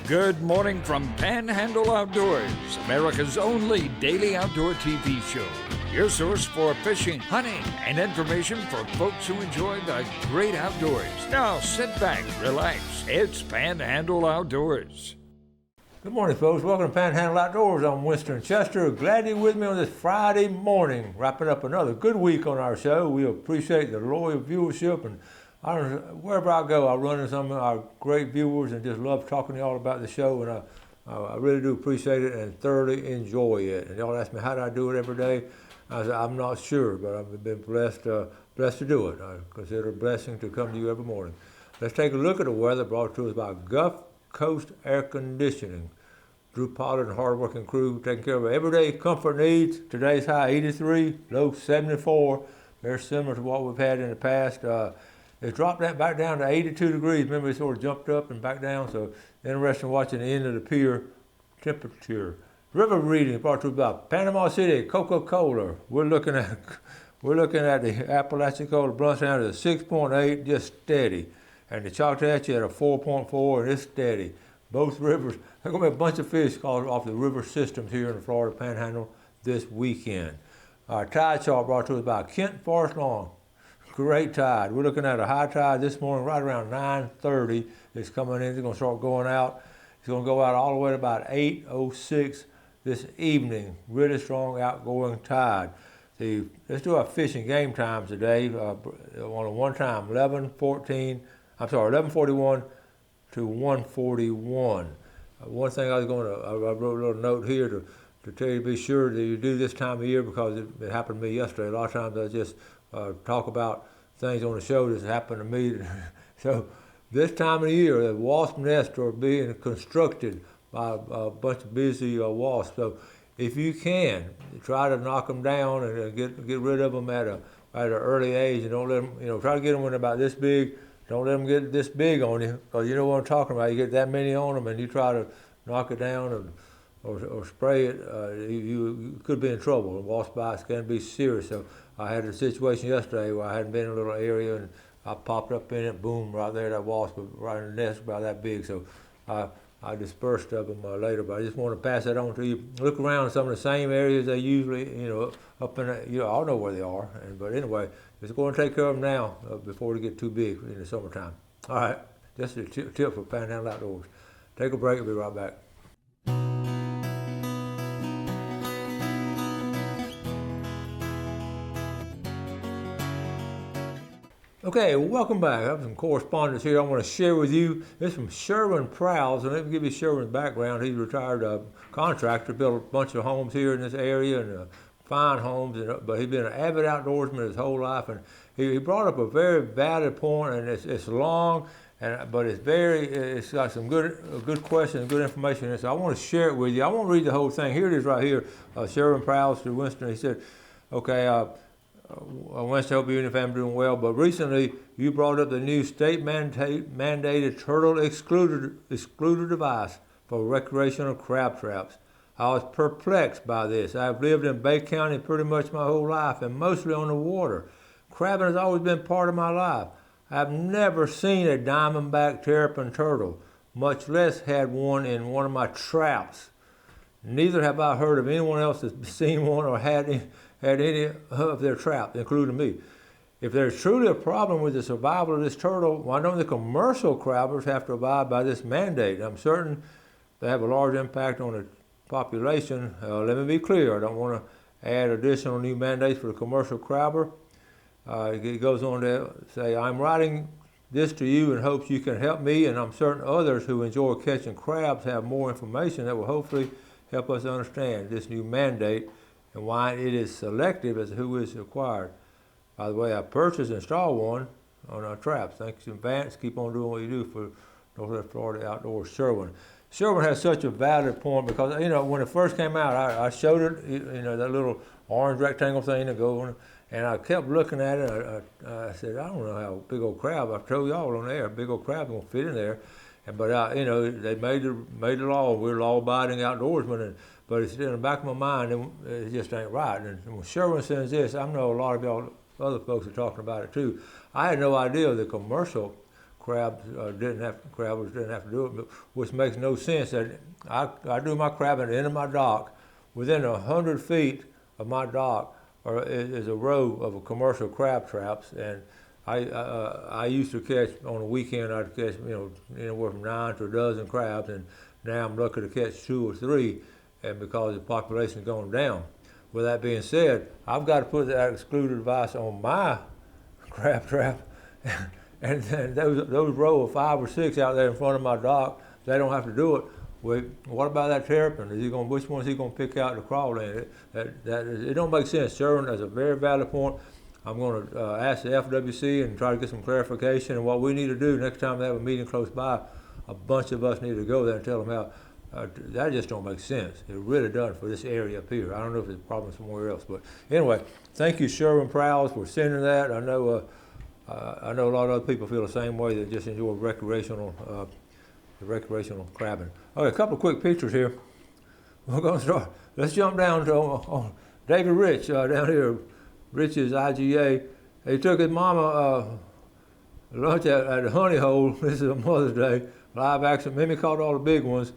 Good morning from Panhandle Outdoors, America's only daily outdoor TV show. Your source for fishing, hunting, and information for folks who enjoy the great outdoors. Now sit back, relax. It's Panhandle Outdoors. Good morning, folks. Welcome to Panhandle Outdoors. I'm Winston Chester. Glad you're with me on this Friday morning, wrapping up another good week on our show. We appreciate the loyal viewership, and wherever I go, I run into some of our great viewers and just love talking to y'all about the show, and I really do appreciate it and thoroughly enjoy it. And y'all ask me, how do I do it every day? I said, I'm not sure, but I've been blessed to do it. I consider it a blessing to come to you every morning. Let's take a look at the weather brought to us by Gulf Coast Air Conditioning. Drew Pollard and hard-working crew taking care of everyday comfort needs. Today's high 83, low 74. Very similar to what we've had in the past. It's dropped that back down to 82 degrees. Remember, it sort of jumped up and back down, so interesting watching the end of the pier temperature. River reading brought to us by Panama City, Coca-Cola. We're looking at the Apalachicola Blunt down to 6.8, just steady. And the Choctawhatchee at a 4.4, and it's steady. Both rivers, there's going to be a bunch of fish caught off the river systems here in the Florida Panhandle this weekend. Our tide chart brought to us by Kent Forest Lawn. Great tide. We're looking at a high tide this morning right around 9:30. It's coming in. It's going to start going out. It's going to go out all the way to about 8:06 this evening. Really strong outgoing tide. See, let's do our fishing game times today. On a one time, 11:41 to 1:41. One thing I wrote a little note here to tell you to be sure that you do this time of year, because it happened to me yesterday. A lot of times I just talk about things on the show that happened to me. So this time of the year, the wasp nests are being constructed by a bunch of busy wasps. So if you can, try to knock them down and get rid of them at an early age, and don't let them, try to get them when they're about this big. Don't let them get this big on you, because you know what I'm talking about. You get that many on them and you try to knock it down or spray it, you could be in trouble. And wasp bites can be serious. So I had a situation yesterday where I hadn't been in a little area, and I popped up in it, boom, right there, that wasp was right in the nest about that big. So I dispersed of them later, but I just want to pass that on to you. Look around some of the same areas they usually, up in I know where they are. But anyway, just go and take care of them now before they get too big in the summertime. All right, just a tip for Panhandle Outdoors. Take a break, we'll be right back. Okay, welcome back. I have some correspondence here I want to share with you. This is from Sherwin Prowse, and let me give you Sherwin's background. He's a retired contractor, built a bunch of homes here in this area, and fine homes, but he's been an avid outdoorsman his whole life, and he brought up a very valid point, and it's long, but it's got some good questions, good information in it, so I want to share it with you. I won't read the whole thing. Here it is right here. Sherwin Prowse to Winston. He said, okay, Winston, I hope you and your family are doing well, but recently you brought up the new state mandated turtle excluder device for recreational crab traps. I was perplexed by this. I've lived in Bay County pretty much my whole life, and mostly on the water. Crabbing has always been part of my life. I've never seen a diamondback terrapin turtle, much less had one in one of my traps. Neither have I heard of anyone else that's seen one or had any of their traps, including me. If there's truly a problem with the survival of this turtle, why don't the commercial crabbers have to abide by this mandate? I'm certain they have a large impact on the population. Let me be clear, I don't want to add additional new mandates for the commercial crabber. It goes on to say, I'm writing this to you in hopes you can help me, and I'm certain others who enjoy catching crabs have more information that will hopefully help us understand this new mandate and why it is selective as to who is required. By the way, I purchased and installed one on our traps. Thanks in advance. Keep on doing what you do for Northwest Florida Outdoors. Sherwin has such a valid point, because when it first came out, I showed it, that little orange rectangle thing to go on, and I kept looking at it. I said, I don't know how big old crab. I've told y'all on there, a big old crab won't fit in there. But they made the law. We're law-abiding outdoorsmen, but it's in the back of my mind, and it just ain't right. And when Sherwin says this, I know a lot of y'all, other folks are talking about it too. I had no idea the commercial crabbers didn't have to do it, which makes no sense. That I do my crabbing at the end of my dock. Within 100 feet of my dock is a row of commercial crab traps, and I used to catch on a weekend. I'd catch anywhere from 9 to a dozen crabs, and now I'm lucky to catch 2 or 3, and because the population is going down. With that being said, I've got to put that excluded device on my crab trap, and those row of 5 or 6 out there in front of my dock, they don't have to do it. What about that terrapin? Which one is he going to pick out to crawl in? It don't make sense. Sherwin, that's a very valid point. I'm going to ask the FWC and try to get some clarification. And what we need to do next time they have a meeting close by, a bunch of us need to go there and tell them how that just don't make sense. It really doesn't for this area up here. I don't know if it's a problem somewhere else, but anyway, thank you, Sherwin Prowse, for sending that. I know a lot of other people feel the same way. They just enjoy recreational crabbing. Okay, a couple of quick pictures here. We're going to start. Let's jump down to on David Rich down here. Rich's IGA. He took his mama lunch at the Honey Hole. This is a Mother's Day live action. Mimi caught all the big ones.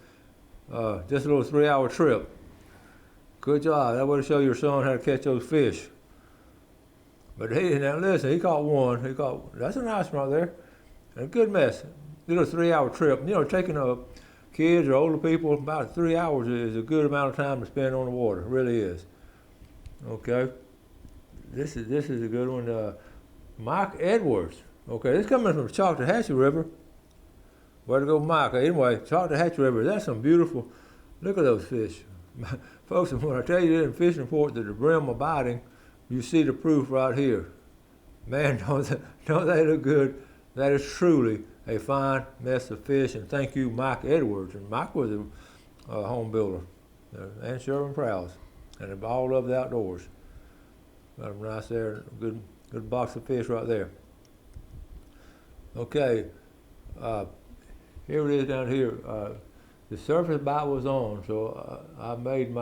Just a little 3-hour trip. Good job. That would show your son how to catch those fish. But now listen, he caught one. That's a nice one right there. And a good mess. Little 3-hour trip. Taking kids or older people about 3 hours is a good amount of time to spend on the water. It really is. Okay. This is a good one. Mike Edwards. Okay, this coming from the Choctahatchee River. Way to go, Mike. Anyway, Choctahatchee River, that's some beautiful, look at those fish. Folks, when I tell you in the fishing report that the brim are biting, you see the proof right here. Man, don't they look good? That is truly a fine mess of fish, and thank you, Mike Edwards. And Mike was a home builder, and Sherwin Prowse, and they've all loved the outdoors. Got them nice there, good box of fish right there. Okay, here it is down here. The surface bite was on, so I made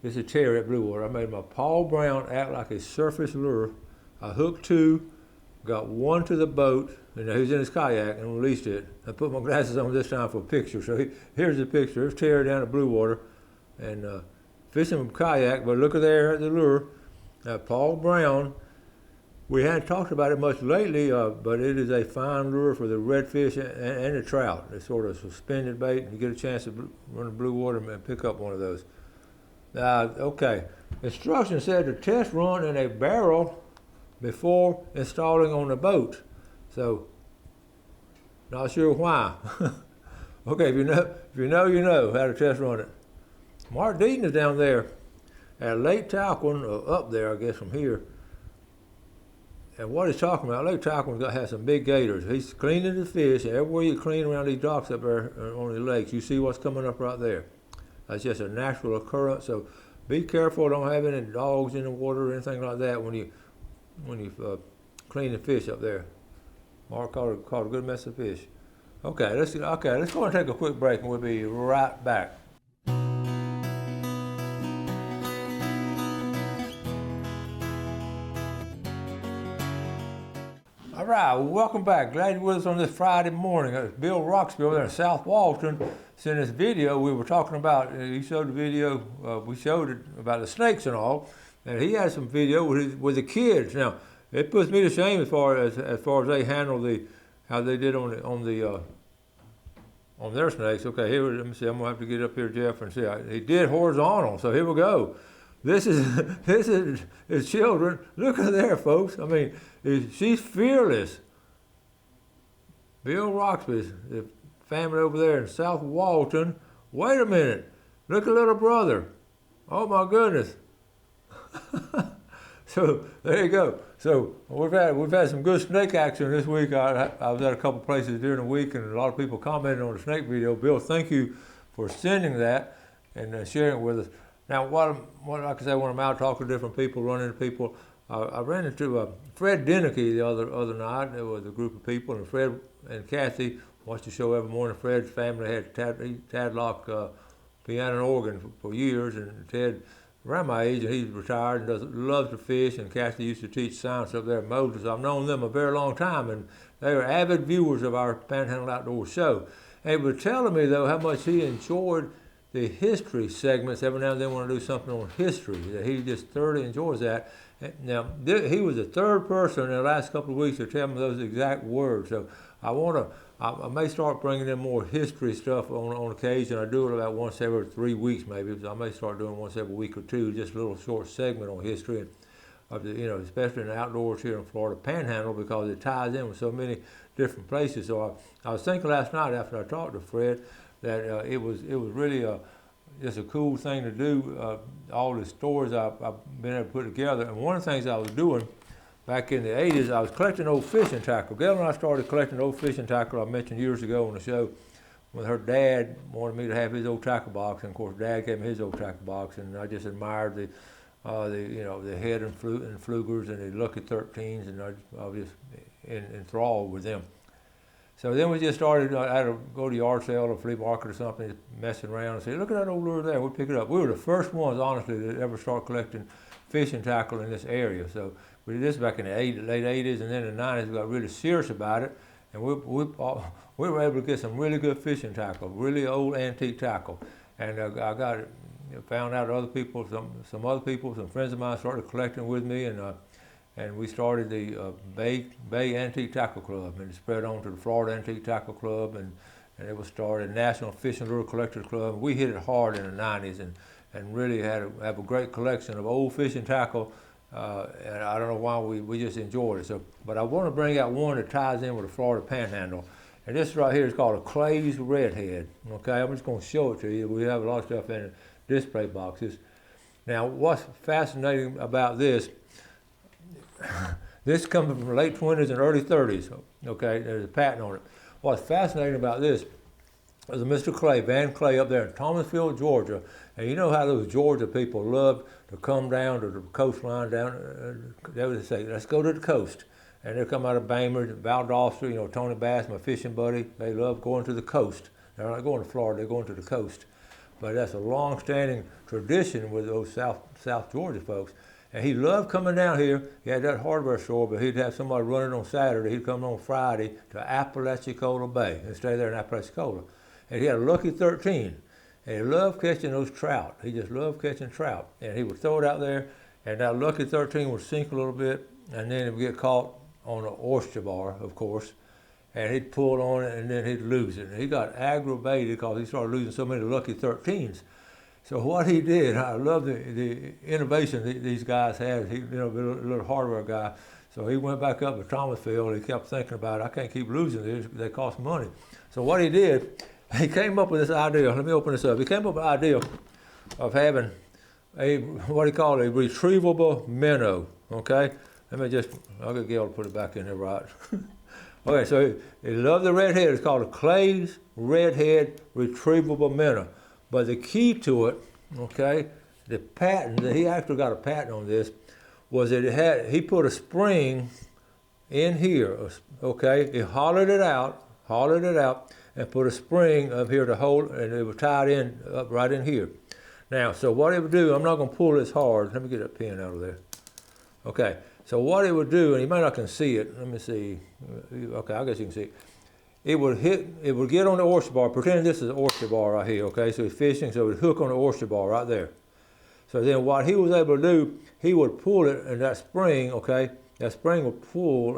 this is Terry at Blue Water. I made my Paul Brown act like a surface lure. I hooked 2, got 1 to the boat, and he was in his kayak and released it. I put my glasses on this time for a picture. So here's the picture. Here's Terry down at Blue Water and fishing with a kayak, but look at there at the lure. Paul Brown, we hadn't talked about it much lately, but it is a fine lure for the redfish and the trout. It's sort of suspended bait, and you get a chance to run the blue water and pick up one of those. Okay, instructions said to test run in a barrel before installing on the boat. So, not sure why. Okay, if you know, you know how to test run it. Mark Deaton is down there at Lake Talquin, up there, I guess, from here. And what he's talking about, Lake Talquin has some big gators. He's cleaning the fish. Everywhere you clean around these docks up there on the lakes, you see what's coming up right there. That's just a natural occurrence. So be careful. Don't have any dogs in the water or anything like that when you clean the fish up there. Mark caught a good mess of fish. Okay, let's go and take a quick break, and we'll be right back. All right, well, welcome back. Glad you're with us on this Friday morning. Bill Roxby over there in South Walton sent this video. We were talking about, he showed the video, we showed it about the snakes and all, and he had some video with the kids. Now, it puts me to shame as far as they handle how they did on their snakes. Okay, here, let me see. I'm gonna have to get up here, Jeff, and see. He did horizontal. So here we go. This is his children. Look at there, folks. I mean, she's fearless. Bill Roxby, the family over there in South Walton. Wait a minute. Look at little brother. Oh my goodness. So there you go. So we've had some good snake action this week. I was at a couple places during the week, and a lot of people commented on the snake video. Bill, thank you for sending that and sharing it with us. Now, what like I say, when I'm out talking to different people, running into people, I ran into Fred Denicky the other night. There was a group of people, and Fred and Kathy watched the show every morning. Fred's family had Tadlock piano and organ for years, and Ted around my age, and he's retired and loves to fish. And Kathy used to teach science up there at Moses. I've known them a very long time, and they were avid viewers of our Panhandle Outdoor show. And he was telling me, though, how much he enjoyed the history segments. Every now and then want to do something on history. That he just thoroughly enjoys that. Now, he was the third person in the last couple of weeks to tell me those exact words. So I may start bringing in more history stuff on occasion. I do it about once every 3 weeks maybe. So I may start doing once every week or two, just a little short segment on history, and especially in the outdoors here in Florida Panhandle, because it ties in with so many different places. So I was thinking last night after I talked to Fred that it was really just a cool thing to do. All the stories I've been able to put together, and one of the things I was doing back in the 80s, I was collecting old fishing tackle. Gail and I started collecting old fishing tackle I mentioned years ago on the show when her dad wanted me to have his old tackle box, and of course Dad gave me his old tackle box, and I just admired the head and flugers and the Lucky 13s, and I was just enthralled with them. So then we just started, I had to go to the yard sale or flea market or something, messing around and say, look at that old lure there, we'll pick it up. We were the first ones, honestly, that ever started collecting fishing tackle in this area. So we did this back in the late 80s, and then in the 90s we got really serious about it, and we were able to get some really good fishing tackle, really old antique tackle. And I got it, found out other people, some other people, some friends of mine started collecting with me, and we started the Bay Antique Tackle Club, and it spread on to the Florida Antique Tackle Club, and it was started National Fishing Lure Collectors Club. We hit it hard in the 90s and really have a great collection of old fishing tackle, and I don't know why we just enjoyed it. So, but I want to bring out one that ties in with the Florida Panhandle, and this right here is called a Clay's Redhead. Okay, I'm just going to show it to you. We have a lot of stuff in display boxes. Now, what's fascinating about this? This comes from the late 20s and early 30s, okay, there's a patent on it. What's fascinating about this is a Mr. Clay, Van Clay, up there in Thomasville, Georgia, and you know how those Georgia people love to come down to the coastline down, they would say, let's go to the coast. And they come out of Bainbridge, Valdosta, Tony Bass, my fishing buddy, they love going to the coast. They're not going to Florida, they're going to the coast. But that's a long-standing tradition with those South Georgia folks. And he loved coming down here. He had that hardware store, but he'd have somebody running on Saturday. He'd come on Friday to Apalachicola Bay and stay there in Apalachicola. And he had a Lucky 13. And he loved catching those trout. He just loved catching trout. And he would throw it out there, and that Lucky 13 would sink a little bit, and then it would get caught on an oyster bar, of course. And he'd pull on it, and then he'd lose it. And he got aggravated because he started losing so many Lucky 13s. So what he did, I love the innovation these guys had. He, a little hardware guy. So he went back up to Thomasville. He kept thinking about it. I can't keep losing these. They cost money. So what he did, he came up with this idea. Let me open this up. He came up with the idea of having what he called a retrievable minnow. Okay. I'll get Gail to put it back in there, right? Okay. So he loved the redhead. It's called a Clay's Redhead Retrievable Minnow. But the key to it, okay, the patent, he actually got a patent on this, was that he put a spring in here, okay, he hollowed it out, and put a spring up here to hold, and it was tied in, up right in here. Now, so what it would do, I'm not going to pull this hard, let me get that pin out of there. Okay, so what it would do, and you might not can see it, let me see, okay, I guess you can see it. It would get on the oyster bar. Pretend this is an oyster bar right here, okay? So he's fishing, so it would hook on the oyster bar right there. So then what he was able to do, he would pull it, and that spring, okay, that spring would pull,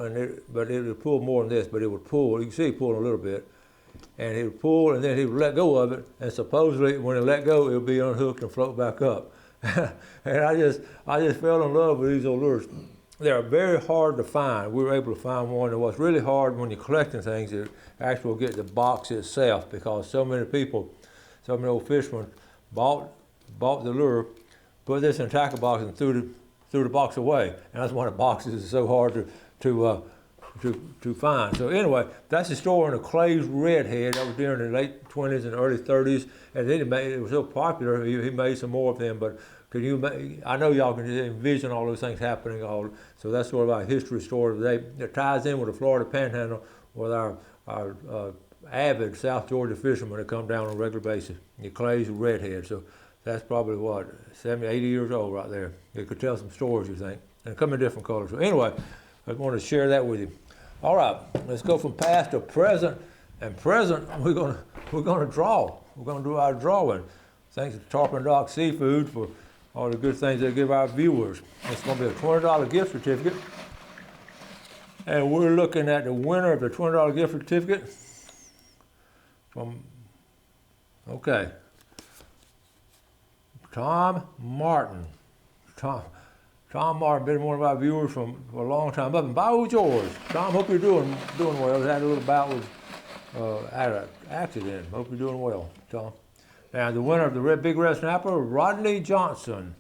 but it would pull more than this, but it would pull. You can see it pulling a little bit. And he would pull, and then he would let go of it, and supposedly when it let go, it would be unhooked and float back up. And I just fell in love with these old lures. They're very hard to find. We were able to find one. And what's really hard when you're collecting things is actually get the box itself, because so many people, so many old fishermen bought the lure, put this in a tackle box, and threw the box away. And that's why the boxes is so hard to find. So anyway, that's the story on the Clay's Redhead. That was during the late 20s and early 30s. And then it was so popular, he made some more of them. But I know y'all can envision all those things happening. So that's sort of our history story today. It ties in with the Florida Panhandle with our avid South Georgia fishermen that come down on a regular basis. The Clay's Redhead. So that's probably 70, 80 years old right there. They could tell some stories, you think, and come in different colors. So anyway, I wanted to share that with you. All right, let's go from past to present. And present, we're gonna draw. We're gonna do our drawing. Thanks to Tarpon Dock Seafood for all the good things they give our viewers. It's gonna be a $20 gift certificate. And we're looking at the winner of the $20 gift certificate from, okay, Tom Martin. Tom Martin, been one of our viewers for a long time. Up in Bayou George. Tom, hope you're doing well. Had a little bout with had an accident. Hope you're doing well, Tom. Now the winner of the Big Red Snapper, Rodney Johnson.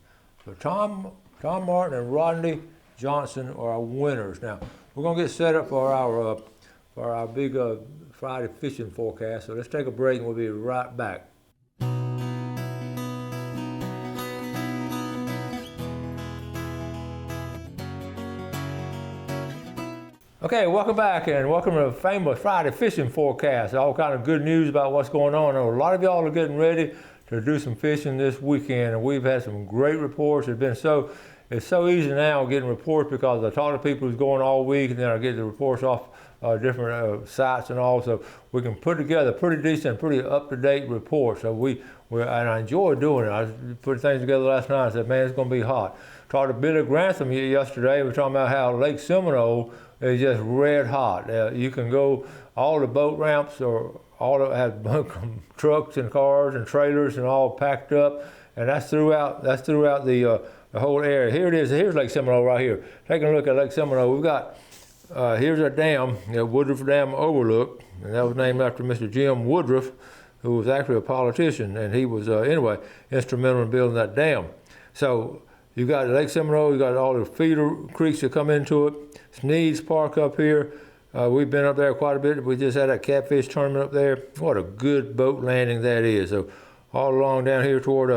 So Tom Martin and Rodney Johnson are our winners. Now we're gonna get set up for our big Friday fishing forecast. So let's take a break and we'll be right back. Okay, welcome back and welcome to the famous Friday fishing forecast. All kind of good news about what's going on. A lot of y'all are getting ready to do some fishing this weekend, and we've had some great reports. It's so easy now getting reports because I talk to people who's going all week, and then I get the reports off different sites and all, so we can put together pretty decent, pretty up-to-date reports. So and I enjoy doing it. I put things together last night and said, man, it's going to be hot. Talked to Billy Grantham yesterday. We were talking about how Lake Seminole is just red hot. You can go, all the boat ramps have trucks and cars and trailers and all packed up, and that's throughout the whole area. Here it is. Here's Lake Seminole right here. Taking a look at Lake Seminole, we've got here's a dam, Woodruff Dam Overlook, and that was named after Mr. Jim Woodruff, who was actually a politician, and he was anyway instrumental in building that dam. So you got Lake Seminole, you got all the feeder creeks that come into it. Sneed's Park up here. We've been up there quite a bit. We just had a catfish tournament up there. What a good boat landing that is. So all along down here toward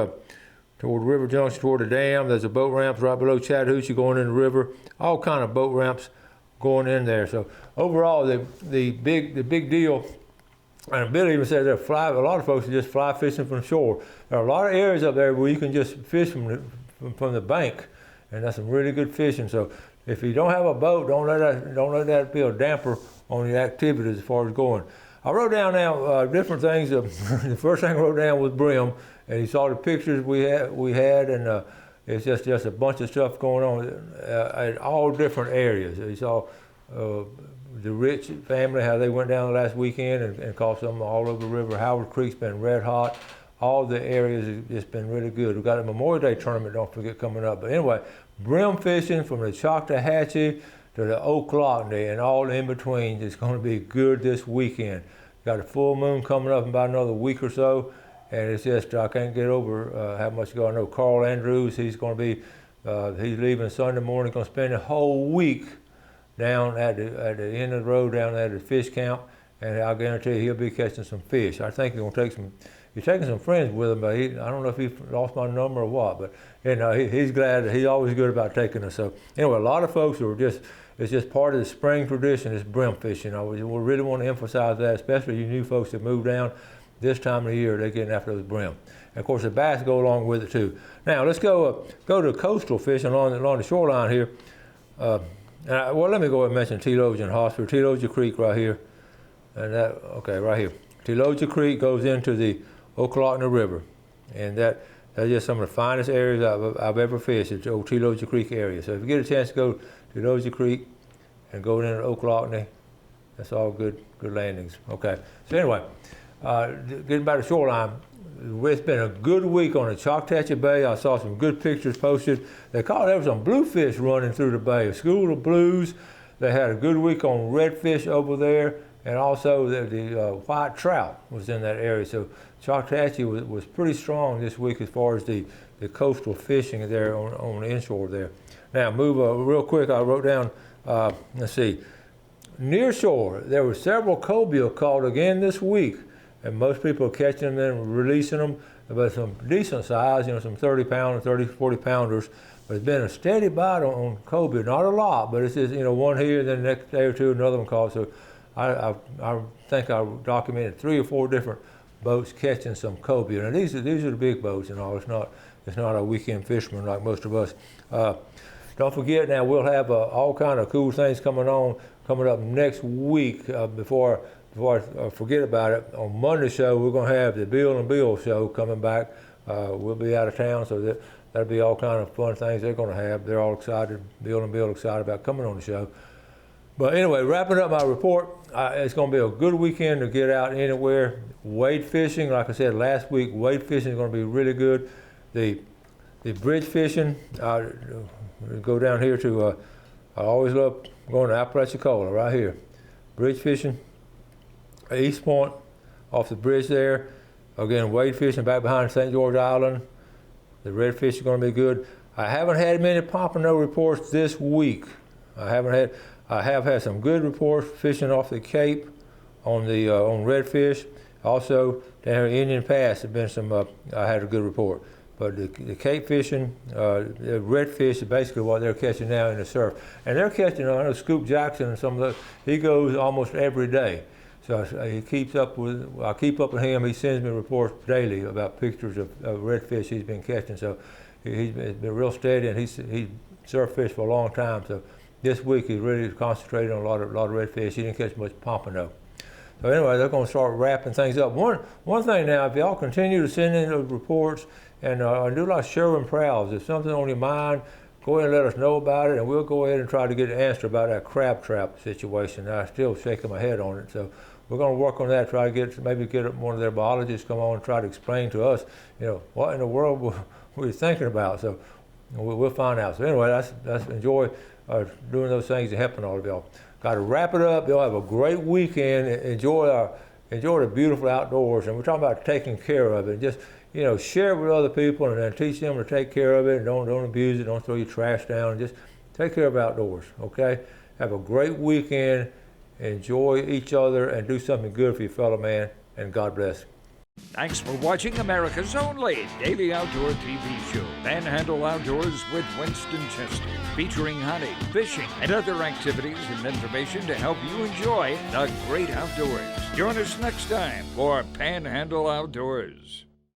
River Junction, toward the dam, there's a boat ramp right below Chattahoochee going in the river. All kind of boat ramps going in there. So overall, the big deal, and Billy even said that a lot of folks are just fly fishing from shore. There are a lot of areas up there where you can just fish from the bank, and that's some really good fishing. So if you don't have a boat, don't let that be a damper on your activities as far as going. I wrote down now different things. The first thing I wrote down was brim, and you saw the pictures we had, and it's just a bunch of stuff going on in all different areas. You saw the Rich family, how they went down last weekend and caught some all over the river. Howard Creek's been red hot. All the areas have just been really good. We've got a Memorial Day tournament, don't forget, coming up. But anyway, brim fishing from the Choctawhatchee to the Ocklawaha and all in between is going to be good this weekend. Got a full moon coming up in about another week or so, and it's just, I can't get over how much I know. Carl Andrews, he's going to be, he's leaving Sunday morning, going to spend the whole week down at the end of the road down at the fish camp, and I guarantee you he'll be catching some fish. I think he's going to take some. He's taking some friends with him, but I don't know if he lost my number or what. But he's glad. He's always good about taking us. So anyway, a lot of folks it's just part of the spring tradition. Is brim fishing. We really want to emphasize that, especially you new folks that move down this time of the year. They're getting after those brim. And of course, the bass go along with it too. Now let's go to coastal fishing along the shoreline here. Well, let me go ahead and mention Teologian Hospital, Teologia Creek right here, and right here. Teologia Creek goes into the Ocklawaha River, and that's just some of the finest areas I've ever fished. It's the old Teologia Creek area. So if you get a chance to go to Teologia Creek and go into Ocklawaha, that's all good landings. Okay. So anyway, getting back to shoreline, it's been a good week on the Choctawhatchee Bay. I saw some good pictures posted. There was some bluefish running through the bay. A school of blues. They had a good week on redfish over there. And also the white trout was in that area. So Choctawhatchee was pretty strong this week as far as the coastal fishing there on the inshore there. Now move real quick, I wrote down, let's see, near shore, there were several cobia caught again this week. And most people are catching them and releasing them, but some decent size, some 30-pounder, 30, 40-pounders. But it's been a steady bite on cobia, not a lot, but it's just, one here, then the next day or two, another one caught. So I think I documented 3 or 4 different boats catching some cobia. Now these are the big boats and all. It's not a weekend fisherman like most of us. Don't forget now we'll have all kind of cool things coming on coming up next week. Before I forget about it, on Monday's show we're going to have the Bill and Bill show coming back. We'll be out of town, so that'll be all kind of fun things they're going to have. They're all excited. Bill and Bill excited about coming on the show. But anyway, wrapping up my report, it's going to be a good weekend to get out anywhere. Wade fishing, like I said last week, wade fishing is going to be really good. The bridge fishing, go down here to, I always love going to Apalachicola right here. Bridge fishing, East Point, off the bridge there. Again, wade fishing back behind St. George Island. The redfish is going to be good. I haven't had many pompano reports this week. I have had some good reports fishing off the Cape on redfish. Also, down here in Indian Pass, have been some. I had a good report. But the Cape fishing, the redfish is basically what they're catching now in the surf, and they're catching. I know Scoop Jackson and some of those. He goes almost every day, so he keeps up with. I keep up with him. He sends me reports daily about pictures of redfish he's been catching. So he's been real steady, and he's surf fished for a long time. So this week he really concentrated on a lot of redfish. He didn't catch much pompano. So anyway, they're going to start wrapping things up. One thing now, if y'all continue to send in those reports and do like Sherwin Prowls, if something on your mind, go ahead and let us know about it, and we'll go ahead and try to get an answer about that crab trap situation. I'm still shaking my head on it, so we're going to work on that. Try to maybe get one of their biologists come on and try to explain to us, what in the world we're thinking about. So we'll find out. So anyway, that's enjoy doing those things and helping all of y'all. Got to wrap it up. Y'all have a great weekend. Enjoy the beautiful outdoors. And we're talking about taking care of it. Just share it with other people and then teach them to take care of it. And don't abuse it. Don't throw your trash down. Just take care of outdoors. Okay. Have a great weekend. Enjoy each other and do something good for your fellow man. And God bless. Thanks for watching America's only daily outdoor TV show, Panhandle Outdoors with Winston Chester, featuring hunting, fishing, and other activities and information to help you enjoy the great outdoors. Join us next time for Panhandle Outdoors.